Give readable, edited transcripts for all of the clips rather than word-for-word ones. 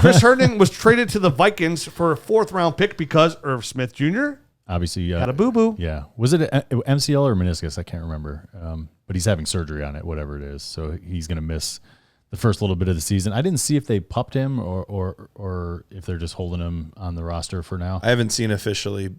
Chris Herndon was traded to the Vikings for a 4th-round pick because Irv Smith Jr. obviously had a boo-boo. Yeah. Was it an MCL or meniscus? I can't remember. But he's having surgery on it, whatever it is. So he's going to miss the first little bit of the season. I didn't see if they pupped him or if they're just holding him on the roster for now. I haven't seen officially.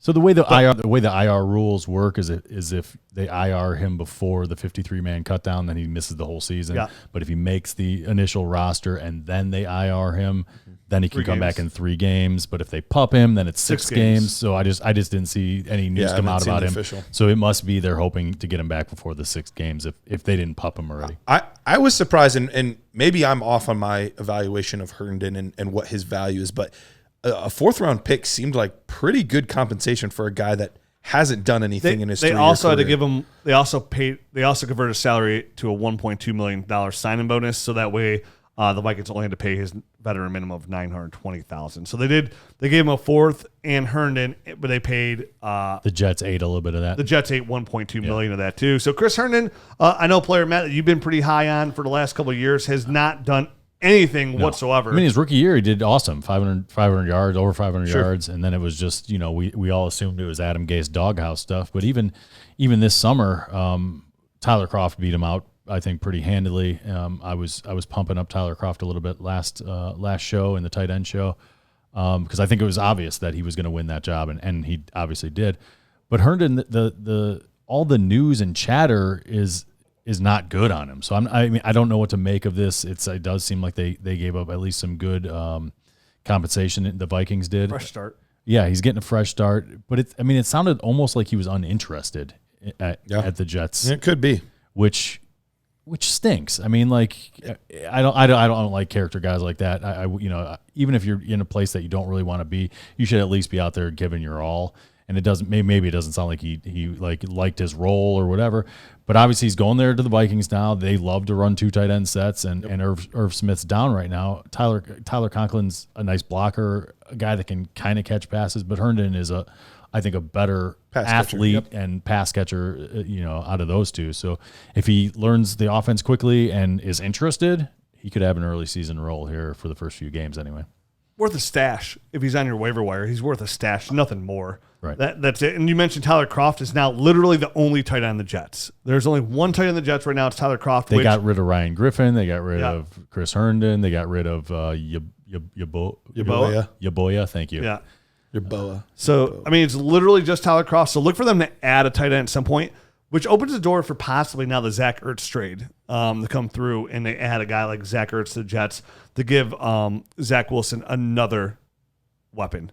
So the way the IR rules work is if they IR him before the 53-man cutdown, then he misses the whole season. Yeah. But if he makes the initial roster and then they IR him, then he can come back in 3 games. But if they pup him, then it's 6 games. So I just didn't see any news come out about him. Official. So it must be they're hoping to get him back before the 6 games if they didn't pup him already. I was surprised, and maybe I'm off on my evaluation of Herndon and what his value is, but a 4th-round pick seemed like pretty good compensation for a guy that hasn't done anything in his 3-year They also career. had to give him. They also converted his salary to a $1.2 million signing bonus, so that way the Vikings only had to pay his veteran minimum of $920,000. So they gave him a 4th and Herndon, but they paid the Jets ate a little bit of that. The Jets ate $1.2 million of that too. So Chris Herndon, I know player Matt that you've been pretty high on for the last couple of years, has not done anything whatsoever. I mean, his rookie year, he did awesome. 500 yards, over 500 yards. And then it was just, we all assumed it was Adam Gase doghouse stuff. But even this summer, Tyler Kroft beat him out, I think, pretty handily. I was pumping up Tyler Kroft a little bit last show in the tight end show because I think it was obvious that he was going to win that job, and he obviously did. But Herndon, the all the news and chatter is not good on him. So I don't know what to make of this. It does seem like they gave up at least some good compensation. The Vikings did. Fresh start. Yeah, he's getting a fresh start. But it sounded almost like he was uninterested at the Jets. It could be, which stinks. I mean, like I don't like character guys like that. Even if you're in a place that you don't really want to be, you should at least be out there giving your all. And maybe it doesn't sound like he liked his role or whatever, but obviously he's going there to the Vikings now. They love to run 2 tight end sets, and Irv Smith's down right now. Tyler Conklin's a nice blocker, a guy that can kind of catch passes, but Herndon is I think a better athlete and pass catcher, out of those 2. So if he learns the offense quickly and is interested, he could have an early season role here for the first few games anyway. Worth a stash. If he's on your waiver wire, he's worth a stash, nothing more. Right. That's it. And you mentioned Tyler Kroft is now literally the only tight end on the Jets. There's only one tight end on the Jets right now. It's Tyler Kroft. They got rid of Ryan Griffin. They got rid of Chris Herndon. They got rid of Yaboya. Thank you. Yeah. Yaboa. So, I mean, it's literally just Tyler Kroft. So look for them to add a tight end at some point, which opens the door for possibly now the Zach Ertz trade to come through, and they add a guy like Zach Ertz to the Jets to give Zach Wilson another weapon.